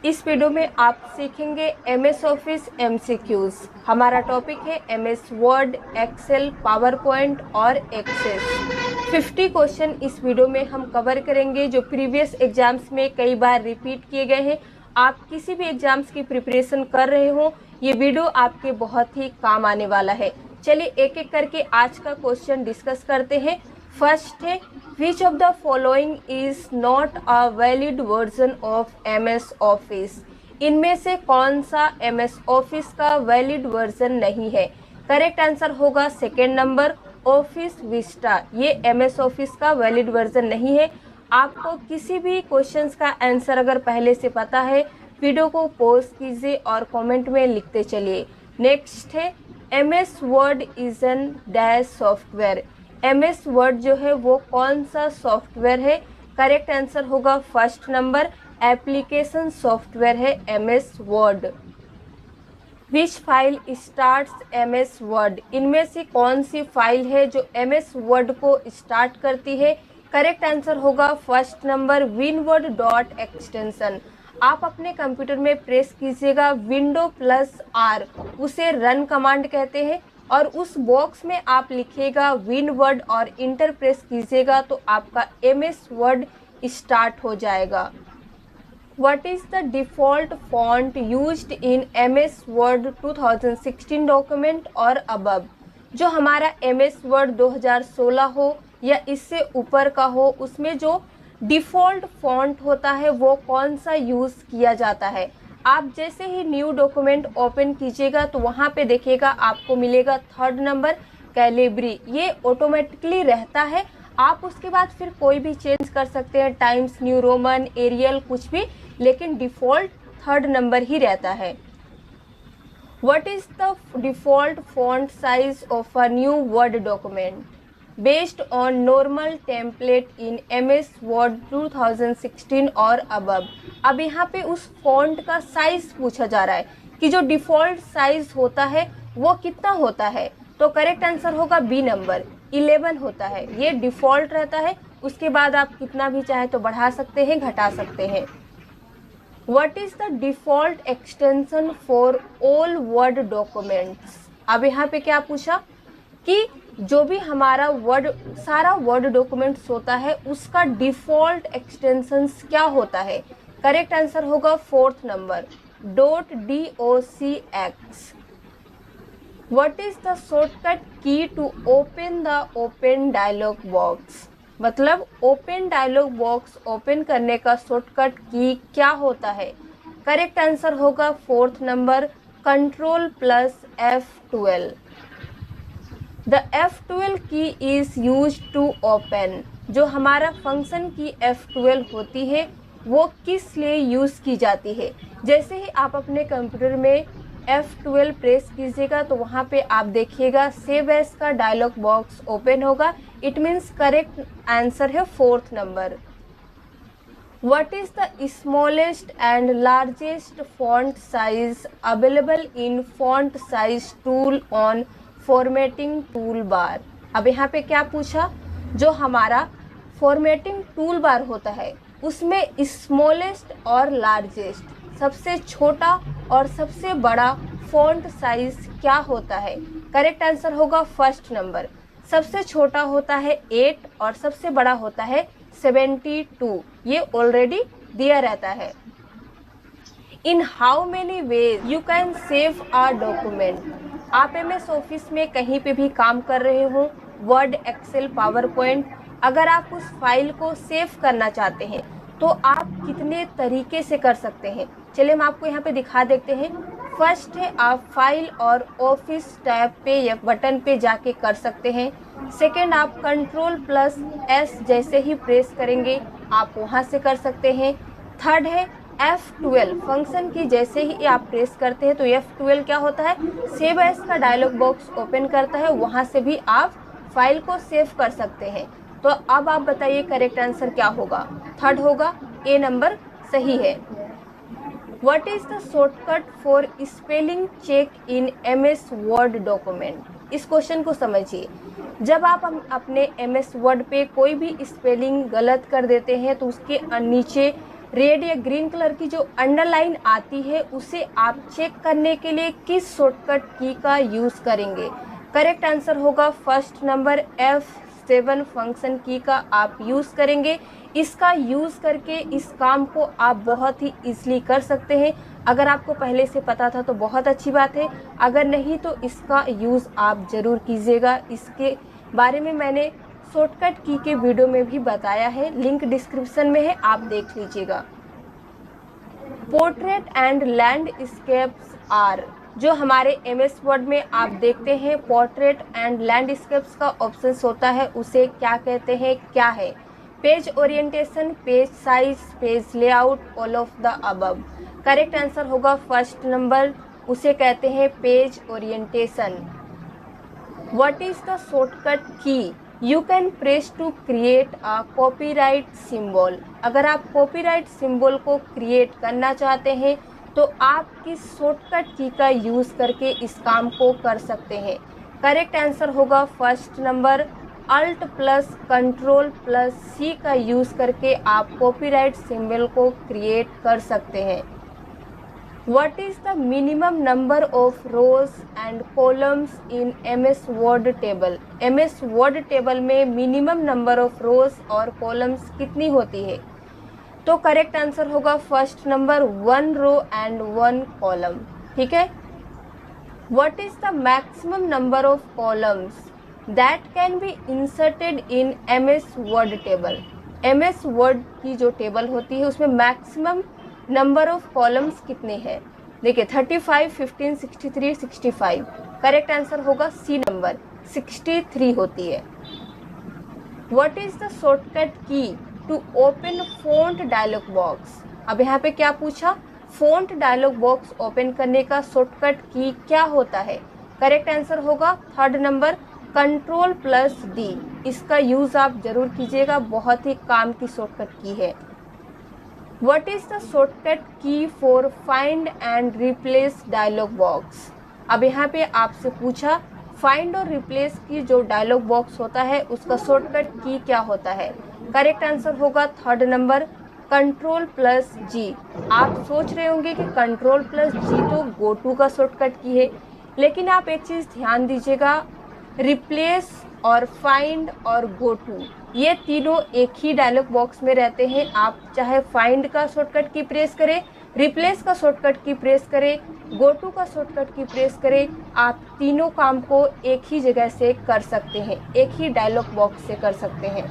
इस वीडियो में आप सीखेंगे MS ऑफिस MCQs। हमारा टॉपिक है MS Word, Excel, PowerPoint और एक्सेस। 50 क्वेश्चन इस वीडियो में हम कवर करेंगे जो प्रीवियस एग्जाम्स में कई बार रिपीट किए गए हैं। आप किसी भी एग्जाम्स की प्रिपरेशन कर रहे हो, ये वीडियो आपके बहुत ही काम आने वाला है। चलिए एक एक करके आज का क्वेश्चन डिस्कस करते हैं। फर्स्ट है, which of the following is not a valid version of MS office. इनमें से कौन सा MS ऑफिस का वैलिड वर्जन नहीं है? करेक्ट आंसर होगा सेकेंड नंबर, ऑफिस विस्टा। ये MS ऑफिस का वैलिड वर्जन नहीं है। आपको किसी भी क्वेश्चंस का आंसर अगर पहले से पता है, वीडियो को पॉज कीजिए और कमेंट में लिखते चलिए। नेक्स्ट है, MS word is an dash software. MS word जो है वो कौन सा सॉफ्टवेयर है? करेक्ट आंसर होगा फर्स्ट नंबर, एप्लीकेशन सॉफ्टवेयर है MS वर्ड। विच फाइल स्टार्ट्स MS वर्ड। इनमें से कौन सी फाइल है जो MS वर्ड को स्टार्ट करती है? करेक्ट आंसर होगा first number, windward dot extension. आप अपने कंप्यूटर में प्रेस कीजिएगा Window+R, उसे रन कमांड कहते हैं, और उस बॉक्स में आप लिखिएगा विनवर्ड और इंटर प्रेस कीजिएगा तो आपका MS वर्ड स्टार्ट हो जाएगा। What is the default font used in MS Word 2016 document और above? जो हमारा MS Word 2016 हो या इससे ऊपर का हो, उसमें जो डिफ़ॉल्ट फॉन्ट होता है वो कौन सा यूज़ किया जाता है? आप जैसे ही न्यू डॉक्यूमेंट ओपन कीजिएगा तो वहाँ पे देखिएगा आपको मिलेगा थर्ड नंबर, कैलिब्री। ये ऑटोमेटिकली रहता है, आप उसके बाद फिर कोई भी चेंज कर सकते हैं, टाइम्स न्यू रोमन, एरियल, कुछ भी, लेकिन डिफ़ॉल्ट थर्ड नंबर ही रहता है। What is the default font size of a new word document based on normal template in MS word 2016 और अबव। अब यहाँ पे उस फॉन्ट का साइज पूछा जा रहा है कि जो डिफ़ॉल्ट साइज होता है वो कितना होता है, तो करेक्ट आंसर होगा बी नंबर, 11 होता है। ये डिफ़ॉल्ट रहता है, उसके बाद आप कितना भी चाहे तो बढ़ा सकते हैं, घटा सकते हैं। What is the default extension for all word documents. अब यहाँ पे क्या पूछा कि जो भी हमारा वर्ड, सारा वर्ड डॉक्यूमेंट्स होता है, उसका डिफ़ॉल्ट एक्सटेंशंस क्या होता है? करेक्ट आंसर होगा fourth number, .docx। What is the shortcut key to open the open dialog box. मतलब ओपन डायलॉग बॉक्स ओपन करने का शॉर्टकट की क्या होता है? करेक्ट आंसर होगा fourth number, Ctrl+F12। The F12 key is use to open. जो हमारा function की F12 होती है वो किस लिए यूज़ की जाती है? जैसे ही आप अपने कंप्यूटर में F12 प्रेस कीजिएगा तो वहाँ पे आप देखिएगा सेव एज का डायलॉग बॉक्स ओपन होगा। इट मीन्स करेक्ट आंसर है fourth number. What is the smallest and largest font size available in font size tool on formatting toolbar? अब यहाँ पे क्या पूछा, जो हमारा फॉर्मेटिंग टूल बार होता है उसमें स्मॉलेस्ट और लार्जेस्ट, सबसे छोटा और सबसे बड़ा फॉन्ट साइज क्या होता है? करेक्ट आंसर होगा फर्स्ट नंबर। सबसे छोटा होता है 8 और सबसे बड़ा होता है 72। ये ऑलरेडी दिया रहता है। In how many ways you can save a document. आप MS ऑफिस में कहीं पे भी काम कर रहे हो, वर्ड, एक्सेल, पावर पॉइंट, अगर आप उस फाइल को सेव करना चाहते हैं तो आप कितने तरीके से कर सकते हैं? चलिए हम आपको यहाँ पे दिखा देते हैं। फर्स्ट है, आप फाइल और ऑफिस टैब पे या बटन पे जाके कर सकते हैं। सेकेंड, आप Ctrl+S जैसे ही प्रेस करेंगे आप वहाँ से कर सकते हैं। थर्ड है F12 फंक्शन की जैसे ही आप प्रेस करते हैं तो F12 क्या होता है, सेव एज का डायलॉग बॉक्स ओपन करता है, वहाँ से भी आप फाइल को सेव कर सकते हैं। तो अब आप बताइए करेक्ट आंसर क्या होगा? थर्ड होगा, ए नंबर सही है। What is the shortcut for spelling check in MS Word document. इस क्वेश्चन को समझिए। जब आप अपने MS वर्ड पे कोई भी स्पेलिंग गलत कर देते हैं तो उसके नीचे रेड या ग्रीन कलर की जो अंडरलाइन आती है उसे आप चेक करने के लिए किस शॉर्टकट की का यूज़ करेंगे? करेक्ट आंसर होगा फर्स्ट नंबर F7 फंक्शन की का आप यूज़ करेंगे। इसका यूज़ करके इस काम को आप बहुत ही ईजिली कर सकते हैं। अगर आपको पहले से पता था तो बहुत अच्छी बात है, अगर नहीं तो इसका यूज़ आप ज़रूर कीजिएगा। इसके बारे में मैंने शॉर्टकट की के वीडियो में भी बताया है, लिंक डिस्क्रिप्शन में है, आप देख लीजिएगा। पोर्ट्रेट एंड लैंडस्केप्स आर, जो हमारे MS वर्ड में आप देखते हैं पोर्ट्रेट एंड लैंडस्केप्स का ऑप्शन होता है, उसे क्या कहते हैं, क्या है? Page orientation, page size, page layout, all of the above. Correct answer होगा फर्स्ट नंबर, उसे कहते हैं page orientation. What is the shortcut key you can press to create a copyright symbol? अगर आप कॉपीराइट सिंबल को create करना चाहते हैं तो आप किस शॉर्टकट की का यूज़ करके इस काम को कर सकते हैं? करेक्ट आंसर होगा first number Alt plus Ctrl plus C का यूज़ करके आप कॉपीराइट सिंबल को क्रिएट कर सकते हैं। What is the minimum number of rows and columns in MS Word table? MS Word table में मिनिमम नंबर ऑफ रोज और columns कितनी होती है? तो करेक्ट आंसर होगा first number 1 row and 1 column. ठीक है। What is the maximum number of columns that can be inserted in MS Word table? MS Word की जो टेबल होती है उसमें मैक्सिमम नंबर ऑफ कॉलम्स कितने हैं? देखिए 35, 15, 63, 65। करेक्ट आंसर होगा सी नंबर 63 होती है। What is the shortcut key to open font dialog box? अब यहाँ पे क्या पूछा, फॉन्ट डायलॉग बॉक्स ओपन करने का शॉर्टकट की क्या होता है? करेक्ट आंसर होगा third number Ctrl plus D। इसका यूज़ आप जरूर कीजिएगा, बहुत ही काम की शॉर्टकट की है। What is the shortcut key for find and replace dialog box? अब यहाँ पे आपसे पूछा फाइंड और रिप्लेस की जो डायलॉग बॉक्स होता है उसका शॉर्टकट की क्या होता है? करेक्ट आंसर होगा third number Ctrl plus G। आप सोच रहे होंगे कि Ctrl प्लस G तो गो टू का शॉर्टकट की है, लेकिन आप एक चीज़ ध्यान दीजिएगा, रिप्लेस और फाइंड और गो टू ये तीनों एक ही डायलॉग बॉक्स में रहते हैं। आप चाहे फाइंड का शॉर्टकट की प्रेस करें, रिप्लेस का शॉर्टकट की प्रेस करें, गो टू का शॉर्टकट की प्रेस करें, आप तीनों काम को एक ही जगह से कर सकते हैं, एक ही डायलॉग बॉक्स से कर सकते हैं।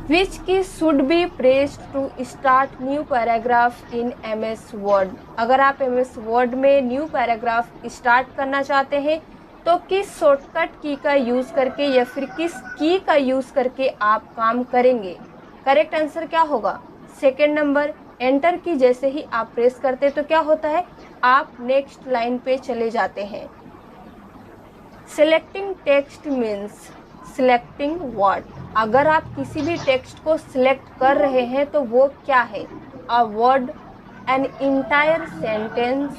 Which key should be pressed to start new paragraph in MS Word? अगर आप MS वर्ड में न्यू पैराग्राफ स्टार्ट करना चाहते हैं तो किस शॉर्टकट की का यूज़ करके या फिर किस की का यूज़ करके आप काम करेंगे? करेक्ट आंसर क्या होगा? सेकेंड नंबर एंटर की जैसे ही आप प्रेस करते तो क्या होता है, आप नेक्स्ट लाइन पे चले जाते हैं। Selecting text means selecting what? अगर आप किसी भी टेक्स्ट को सिलेक्ट कर रहे हैं तो वो क्या है? A word, an entire sentence,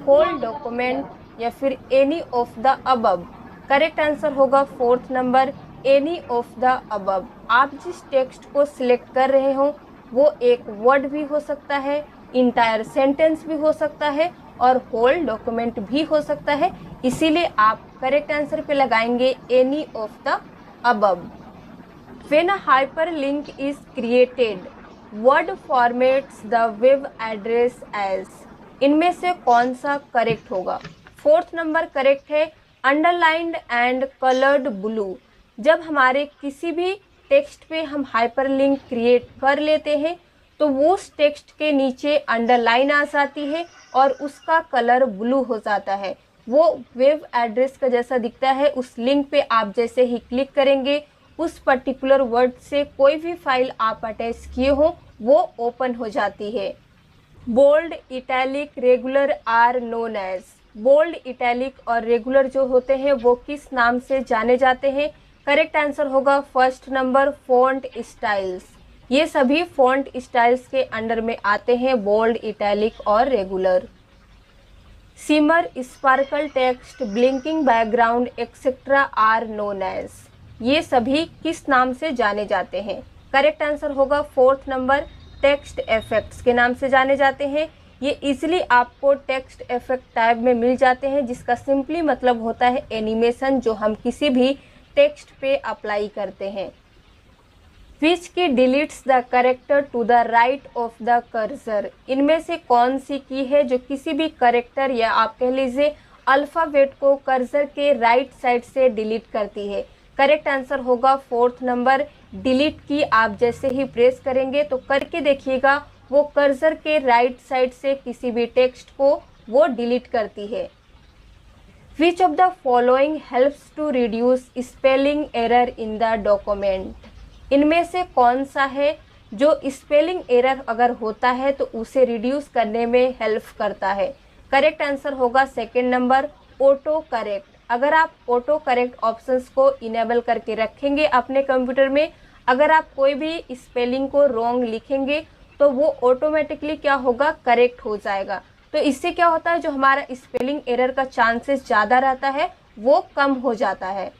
whole document या फिर any of the above. Correct answer होगा fourth number any of the above. आप जिस टेक्स्ट को सिलेक्ट कर रहे हो वो एक वर्ड भी हो सकता है, इंटायर सेंटेंस भी हो सकता है और होल डॉक्यूमेंट भी हो सकता है, इसीलिए आप करेक्ट आंसर पे लगाएंगे any of the above. When a hyperlink is created, Word formats the web address as. इनमें से कौन सा करेक्ट होगा? फोर्थ नंबर करेक्ट है अंडरलाइंड एंड कलर्ड ब्लू। जब हमारे किसी भी टेक्स्ट पे हम हाइपरलिंक क्रिएट कर लेते हैं तो वो उस टेक्स्ट के नीचे अंडरलाइन आ जाती है और उसका कलर ब्लू हो जाता है, वो वेब एड्रेस का जैसा दिखता है। उस लिंक पे आप जैसे ही क्लिक करेंगे उस पर्टिकुलर वर्ड से कोई भी फाइल आप अटैच किए हो वो ओपन हो जाती है। Bold, italic, regular are known as. Bold, italic और रेगुलर जो होते हैं वो किस नाम से जाने जाते हैं? करेक्ट आंसर होगा फर्स्ट नंबर फॉन्ट स्टाइल्स। ये सभी फॉन्ट स्टाइल्स के अंडर में आते हैं, बोल्ड, इटैलिक और regular. Shimmer, sparkle text, blinking background etcetera are known as. ये सभी किस नाम से जाने जाते हैं? करेक्ट आंसर होगा फोर्थ नंबर टेक्स्ट इफेक्ट्स के नाम से जाने जाते हैं। ये इजीली आपको टेक्स्ट इफेक्ट टाइप में मिल जाते हैं, जिसका सिंपली मतलब होता है एनिमेशन, जो हम किसी भी टेक्स्ट पे अप्लाई करते हैं। Which key deletes the character to the right of the cursor. इनमें से कौन सी की है जो किसी भी करेक्टर या आप कह लीजिए अल्फ़ाबेट को कर्सर के राइट साइड से डिलीट करती है। करेक्ट आंसर होगा 4th नंबर। डिलीट की आप जैसे ही प्रेस करेंगे तो करके देखिएगा, वो कर्सर के राइट साइड से किसी भी टेक्स्ट को वो डिलीट करती है। Which of the following helps to reduce spelling error in the document. इनमें से कौन सा है जो स्पेलिंग एरर अगर होता है तो उसे रिड्यूस करने में हेल्प करता है। करेक्ट आंसर होगा 2nd नंबर, ऑटो करेक्ट। अगर आप ऑटो करेक्ट ऑप्शंस को इनेबल करके रखेंगे अपने कंप्यूटर में, अगर आप कोई भी स्पेलिंग को रॉन्ग लिखेंगे तो वो ऑटोमेटिकली क्या होगा, करेक्ट हो जाएगा। तो इससे क्या होता है, जो हमारा स्पेलिंग एरर का चांसेस ज़्यादा रहता है वो कम हो जाता है।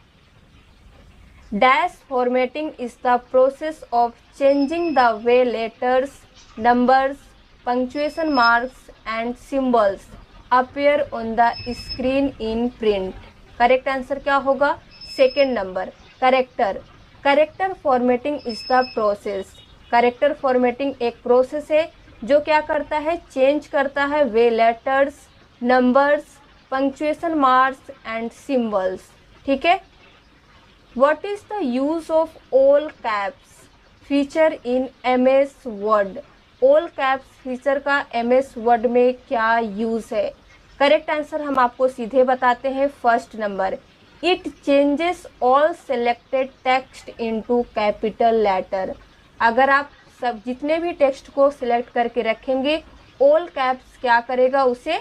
Dash formatting is the process of changing the way letters, numbers, punctuation marks and symbols appear on the screen in print. Correct answer क्या होगा, 2nd number, character. Character formatting is the process. Character formatting एक process है जो क्या करता है, change करता है way letters, numbers, punctuation marks and symbols. ठीक है। What is the use of all caps feature in MS Word? All caps feature का MS Word में क्या यूज़ है? करेक्ट आंसर हम आपको सीधे बताते हैं, 1st number. It changes all selected text into capital letter। अगर आप सब जितने भी टेक्स्ट को सिलेक्ट करके रखेंगे, all caps क्या करेगा, उसे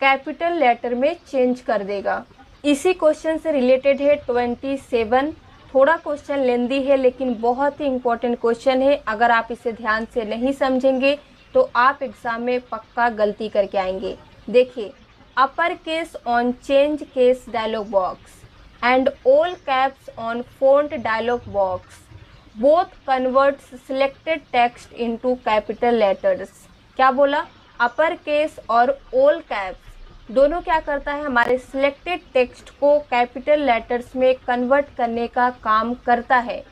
कैपिटल लेटर में चेंज कर देगा। इसी क्वेश्चन से रिलेटेड है 27। थोड़ा क्वेश्चन लेंदी है लेकिन बहुत ही इंपॉर्टेंट क्वेश्चन है। अगर आप इसे ध्यान से नहीं समझेंगे तो आप एग्जाम में पक्का गलती करके आएंगे। देखिए, upper case on change case dialog box and all caps on font dialog box both converts selected text into capital letters. क्या बोला, अपर केस और ऑल कैप्स दोनों क्या करता है, हमारे सिलेक्टेड टेक्स्ट को कैपिटल लेटर्स में कन्वर्ट करने का काम करता है।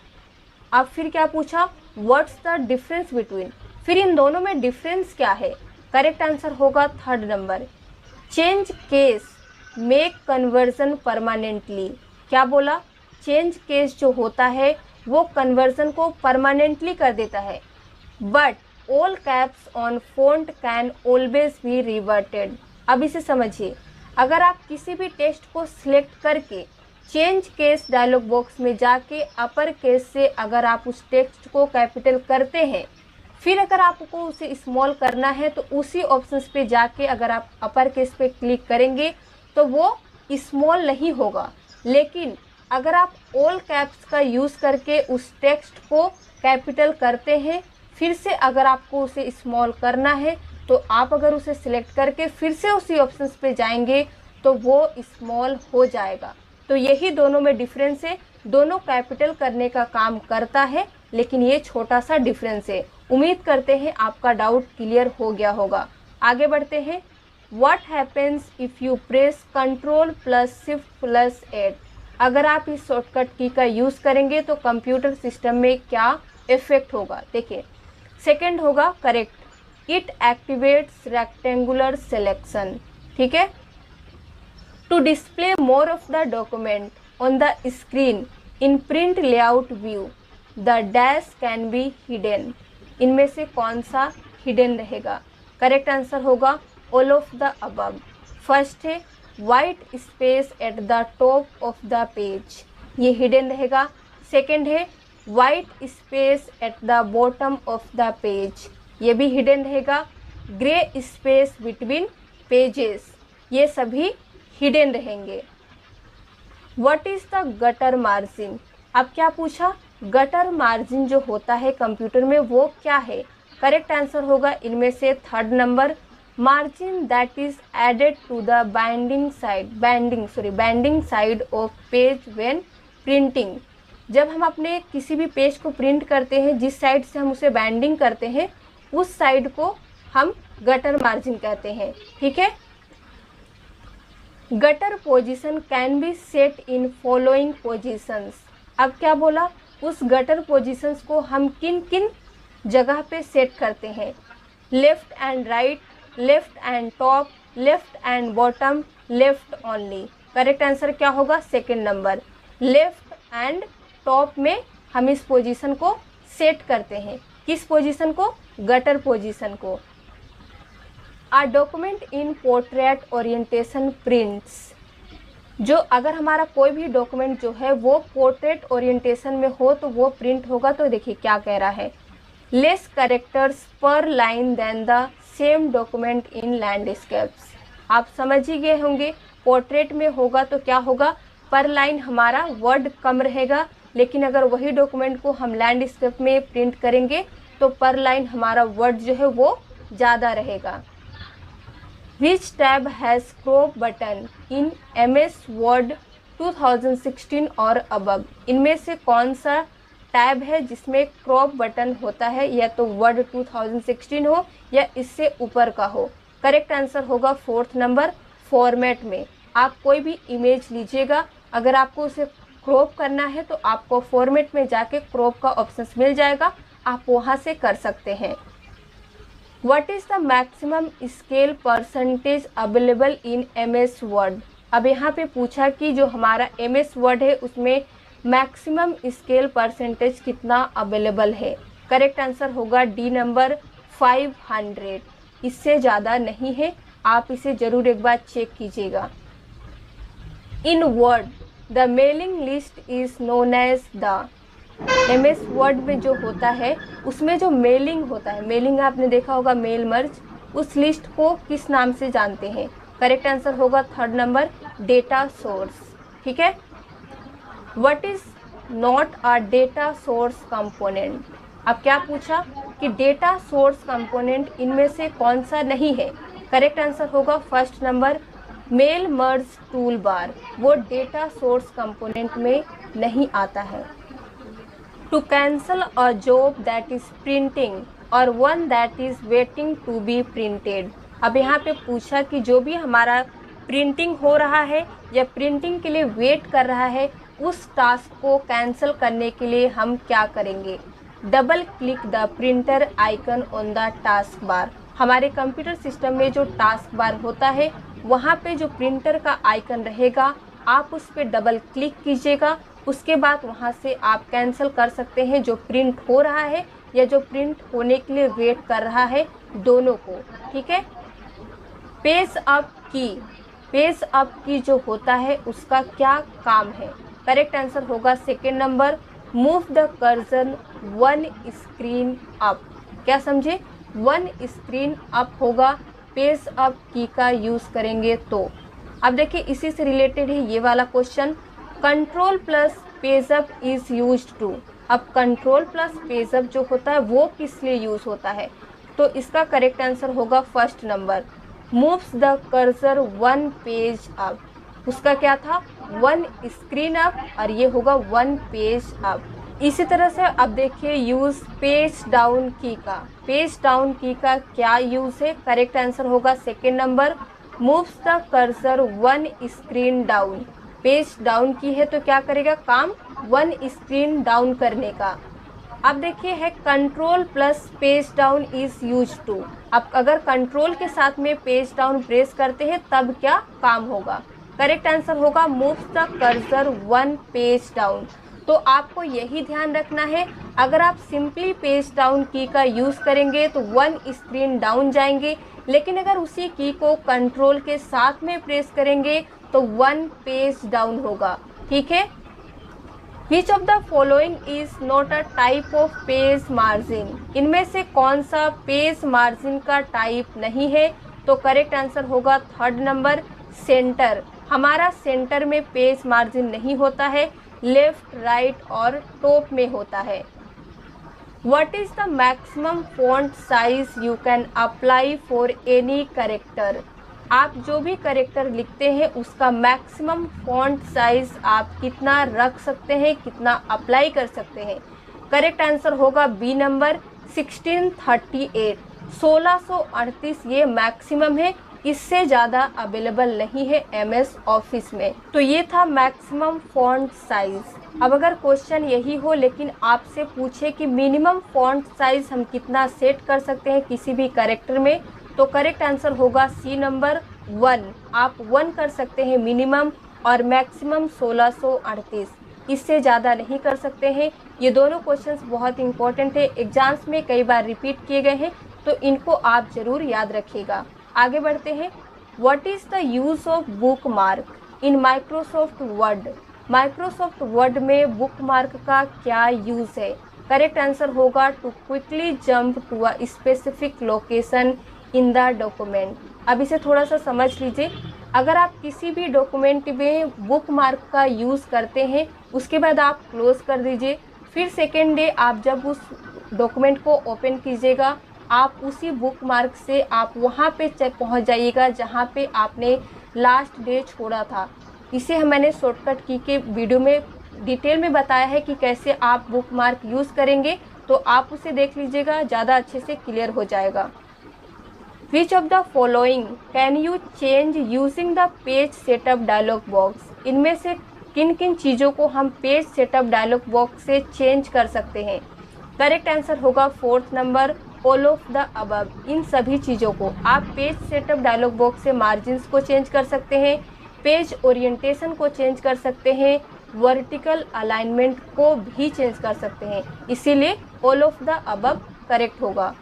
अब फिर क्या पूछा, व्हाट्स द डिफरेंस बिटवीन। फिर इन दोनों में डिफरेंस क्या है। करेक्ट आंसर होगा 3rd number, change case make conversion permanently. क्या बोला, चेंज केस जो होता है वो कन्वर्जन को परमानेंटली कर देता है, but all caps on font can always be reverted. अब इसे समझिए, अगर आप किसी भी टेक्स्ट को सिलेक्ट करके चेंज केस डायलॉग बॉक्स में जाके अपर केस से अगर आप उस टेक्स्ट को कैपिटल करते हैं, फिर अगर आपको उसे स्मॉल करना है तो उसी ऑप्शंस पे जाके अगर आप अपर केस पे क्लिक करेंगे तो वो स्मॉल नहीं होगा। लेकिन अगर आप ऑल कैप्स का यूज़ करके उस टेक्स्ट को कैपिटल करते हैं, फिर से अगर आपको उसे स्मॉल करना है तो आप अगर उसे सिलेक्ट करके फिर से उसी ऑप्शंस पे जाएंगे तो वो स्मॉल हो जाएगा। तो यही दोनों में डिफरेंस है, दोनों कैपिटल करने का काम करता है, लेकिन ये छोटा सा डिफरेंस है। उम्मीद करते हैं आपका डाउट क्लियर हो गया होगा। आगे बढ़ते हैं। What happens if you press Ctrl+Shift+8। अगर आप इस शॉर्टकट की का यूज़ करेंगे तो कंप्यूटर सिस्टम में क्या इफेक्ट होगा। देखिए, 2nd होगा correct, it activates rectangular selection. ठीक है। To display more of the document on the screen in print layout view the dash can be hidden. इनमें से कौन सा हिडन रहेगा। करेक्ट आंसर होगा all of the above. First है white space at the top of the page, ये hidden रहेगा। 2nd है white space at the bottom of the page, ये भी हिडन रहेगा। ग्रे स्पेस बिटवीन पेजेस, ये सभी हिडन रहेंगे। What is the gutter margin. अब क्या पूछा, गटर मार्जिन जो होता है कंप्यूटर में वो क्या है। करेक्ट आंसर होगा इनमें से 3rd number, margin that is added to the binding side of page when printing. जब हम अपने किसी भी पेज को प्रिंट करते हैं, जिस साइड से हम उसे बाइंडिंग करते हैं उस साइड को हम गटर मार्जिन कहते हैं। ठीक है। Gutter position can be set in following positions. अब क्या बोला, उस गटर पोजीशंस को हम किन किन जगह पे सेट करते हैं। Left and right, left and top, left and bottom, left only. Correct answer क्या होगा, second number, left and top में हम इस पोजीशन को सेट करते हैं। किस पोजीशन को, गटर पोजीशन को। A document in portrait orientation prints. जो अगर हमारा कोई भी डॉक्यूमेंट जो है वो पोर्ट्रेट ओरिएंटेशन में हो तो वो प्रिंट होगा। तो देखिए क्या कह रहा है, less characters per line than the same document in landscapes. आप समझ ही गए होंगे, पोर्ट्रेट में होगा तो क्या होगा, पर लाइन हमारा वर्ड कम रहेगा, लेकिन अगर वही डॉक्यूमेंट को हम लैंडस्केप में प्रिंट करेंगे तो पर लाइन हमारा वर्ड जो है वो ज़्यादा रहेगा। Which tab has crop button in MS Word 2016 और above? इनमें से कौन सा टैब है जिसमें क्रॉप बटन होता है, या तो वर्ड 2016 हो या इससे ऊपर का हो। करेक्ट आंसर होगा फोर्थ नंबर, फॉर्मेट में। आप कोई भी इमेज लीजिएगा, अगर आपको उसे क्रॉप करना है तो आपको फॉर्मेट में जाके क्रॉप का ऑप्शन मिल जाएगा, आप वहाँ से कर सकते हैं। What is the maximum scale percentage available in MS Word? अब यहाँ पे पूछा कि जो हमारा MS Word है उसमें मैक्सिमम स्केल परसेंटेज कितना अवेलेबल है। करेक्ट आंसर होगा डी नंबर, 500। इससे ज़्यादा नहीं है, आप इसे ज़रूर एक बार चेक कीजिएगा। In Word the mailing list is known as the. MS Word में जो होता है उसमें जो मेलिंग होता है, मेलिंग आपने देखा होगा, मेल मर्ज, उस लिस्ट को किस नाम से जानते हैं। करेक्ट आंसर होगा थर्ड नंबर, डेटा सोर्स। ठीक है। What is not a data source component. अब क्या पूछा कि डेटा सोर्स कंपोनेंट इनमें से कौन सा नहीं है। करेक्ट आंसर होगा first number, mail merge toolbar, वो डेटा सोर्स कंपोनेंट में नहीं आता है। To cancel a job that is printing or one that is waiting to be printed। अब यहाँ पे पूछा कि जो भी हमारा प्रिंटिंग हो रहा है या प्रिंटिंग के लिए वेट कर रहा है, उस टास्क को कैंसिल करने के लिए हम क्या करेंगे। Double click the printer icon on the task bar. हमारे कंप्यूटर सिस्टम में जो टास्क बार होता है वहाँ पे जो प्रिंटर का आइकन रहेगा, आप उस पर डबल क्लिक कीजिएगा। उसके बाद वहाँ से आप कैंसिल कर सकते हैं जो प्रिंट हो रहा है या जो प्रिंट होने के लिए वेट कर रहा है, दोनों को। ठीक है। पेज अप की, पेज अप की जो होता है उसका क्या काम है। करेक्ट आंसर होगा second number, move the cursor one screen up. क्या समझे, वन स्क्रीन अप होगा पेज अप की का यूज़ करेंगे तो। अब देखिए इसी से रिलेटेड है ये वाला question, control plus page up is used to. अब कंट्रोल प्लस पेज अप जो होता है वो किस लिए यूज होता है, तो इसका करेक्ट आंसर होगा first number, moves the cursor one page up. उसका क्या था, वन स्क्रीन अप, और ये होगा वन पेज अप। इसी तरह से अब देखिए यूज पेज डाउन की का, पेज डाउन की का क्या यूज है। करेक्ट आंसर होगा second number, moves the cursor one screen down. Page down की है तो क्या करेगा काम, वन स्क्रीन डाउन करने का। अब देखिए है control plus page down is use to. अब अगर कंट्रोल के साथ में पेज डाउन प्रेस करते हैं तब क्या काम होगा। करेक्ट आंसर होगा moves the cursor one page down. तो आपको यही ध्यान रखना है, अगर आप सिंपली पेज डाउन की का यूज़ करेंगे तो वन स्क्रीन डाउन जाएंगे, लेकिन अगर उसी की को कंट्रोल के साथ में प्रेस करेंगे तो वन पेज डाउन होगा। ठीक है। Which of the following is not a type of page margin. इनमें से कौन सा पेज मार्जिन का टाइप नहीं है, तो करेक्ट आंसर होगा थर्ड नंबर, सेंटर। हमारा सेंटर में पेज मार्जिन नहीं होता है, लेफ्ट राइट और टॉप में होता है। What is the maximum font size you can apply for any character? आप जो भी करेक्टर लिखते हैं उसका मैक्सिमम फॉन्ट साइज आप कितना रख सकते हैं, कितना अप्लाई कर सकते हैं। करेक्ट आंसर होगा बी नंबर, 1638 1638 ये मैक्सिमम है, इससे ज़्यादा अवेलेबल नहीं है MS ऑफिस में। तो ये था मैक्सिमम फॉन्ट साइज। अब अगर क्वेश्चन यही हो लेकिन आपसे पूछे कि मिनिमम फॉन्ट साइज हम कितना सेट कर सकते हैं किसी भी कैरेक्टर में, तो करेक्ट आंसर होगा C नंबर 1। आप 1 कर सकते हैं मिनिमम, और मैक्सिमम 1638, इससे ज़्यादा नहीं कर सकते हैं। ये दोनों क्वेश्चंस बहुत इंपॉर्टेंट है, एग्जाम्स में कई बार रिपीट किए गए हैं, तो इनको आप ज़रूर याद रखिएगा। आगे बढ़ते हैं। What is the use of bookmark in Microsoft Word? Microsoft Word में बुक मार्क का क्या यूज़ है? करेक्ट आंसर होगा to quickly jump to a specific location in the document. अब इसे थोड़ा सा समझ लीजिए। अगर आप किसी भी डॉक्यूमेंट में बुक मार्क का यूज़ करते हैं, उसके बाद आप क्लोज़ कर दीजिए, फिर सेकेंड डे आप जब उस डॉक्यूमेंट को ओपन कीजिएगा, आप उसी बुक मार्क से आप वहाँ पे पहुँच जाइएगा जहाँ पे आपने लास्ट डे छोड़ा था। इसे मैंने शॉर्टकट की के वीडियो में डिटेल में बताया है कि कैसे आप बुक मार्क यूज़ करेंगे, तो आप उसे देख लीजिएगा, ज़्यादा अच्छे से क्लियर हो जाएगा। Which of the following can you change using the page setup dialog box? इनमें से किन किन चीज़ों को हम पेज सेटअप डायलॉग बॉक्स से चेंज कर सकते हैं? करेक्ट आंसर होगा 4th number, all of the above. इन सभी चीज़ों को आप पेज सेटअप डायलॉग बॉक्स से मार्जिन्स को चेंज कर सकते हैं, पेज ओरिएंटेशन को चेंज कर सकते हैं, वर्टिकल अलाइनमेंट को भी चेंज कर सकते हैं, इसीलिए all of the above correct होगा।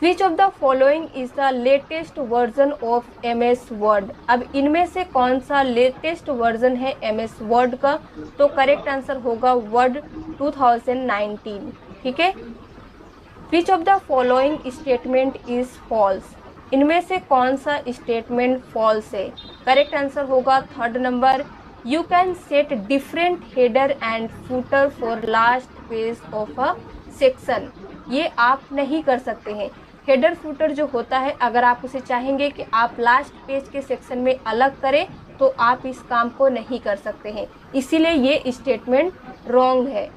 Which of the following is the latest version of MS Word? अब इनमें से कौन सा लेटेस्ट वर्जन है MS Word का? तो करेक्ट आंसर होगा Word 2019। ठीक है। Which of the following statement is false? इनमें से कौन सा स्टेटमेंट फॉल्स है? करेक्ट आंसर होगा 3rd number, you can set different header and footer for last page of a section. ये आप नहीं कर सकते हैं। हेडर फुटर जो होता है, अगर आप उसे चाहेंगे कि आप लास्ट पेज के सेक्शन में अलग करें, तो आप इस काम को नहीं कर सकते हैं, इसीलिए ये स्टेटमेंट रॉन्ग है।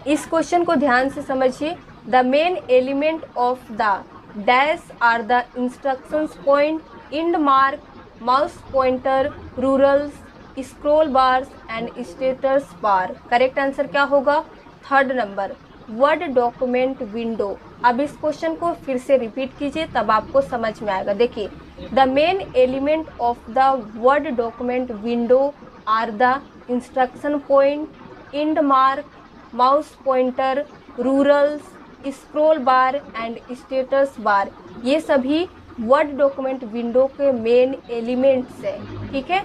इस क्वेश्चन को ध्यान से समझिए। The main element of the dash are the instructions point, end mark, mouse pointer, rulers, scroll bars and status bar. Correct answer क्या होगा? 3rd number, word document window. अब इस क्वेश्चन को फिर से रिपीट कीजिए, तब आपको समझ में आएगा। देखिए, the main element of the Word document window are the instruction point, end mark, mouse pointer, rulers, scroll bar and status bar. ये सभी वर्ड डॉक्यूमेंट विंडो के मेन एलिमेंट्स हैं। ठीक है,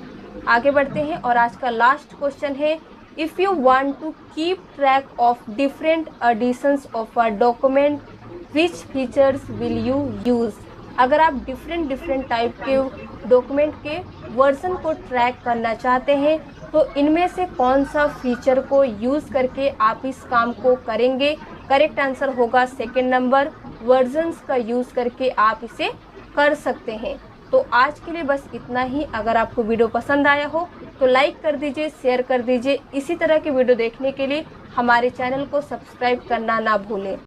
आगे बढ़ते हैं और आज का लास्ट क्वेश्चन है, if you want to keep track of different editions of a document, which features will you use? अगर आप डिफरेंट टाइप के डॉक्यूमेंट के वर्जन को ट्रैक करना चाहते हैं, तो इनमें से कौन सा फीचर को यूज़ करके आप इस काम को करेंगे? करेक्ट आंसर होगा 2nd नंबर, वर्जन्स का यूज़ करके आप इसे कर सकते हैं। तो आज के लिए बस इतना ही। अगर आपको वीडियो पसंद आया हो तो लाइक कर दीजिए, शेयर कर दीजिए। इसी तरह के वीडियो देखने के लिए हमारे चैनल को सब्सक्राइब करना ना भूलें।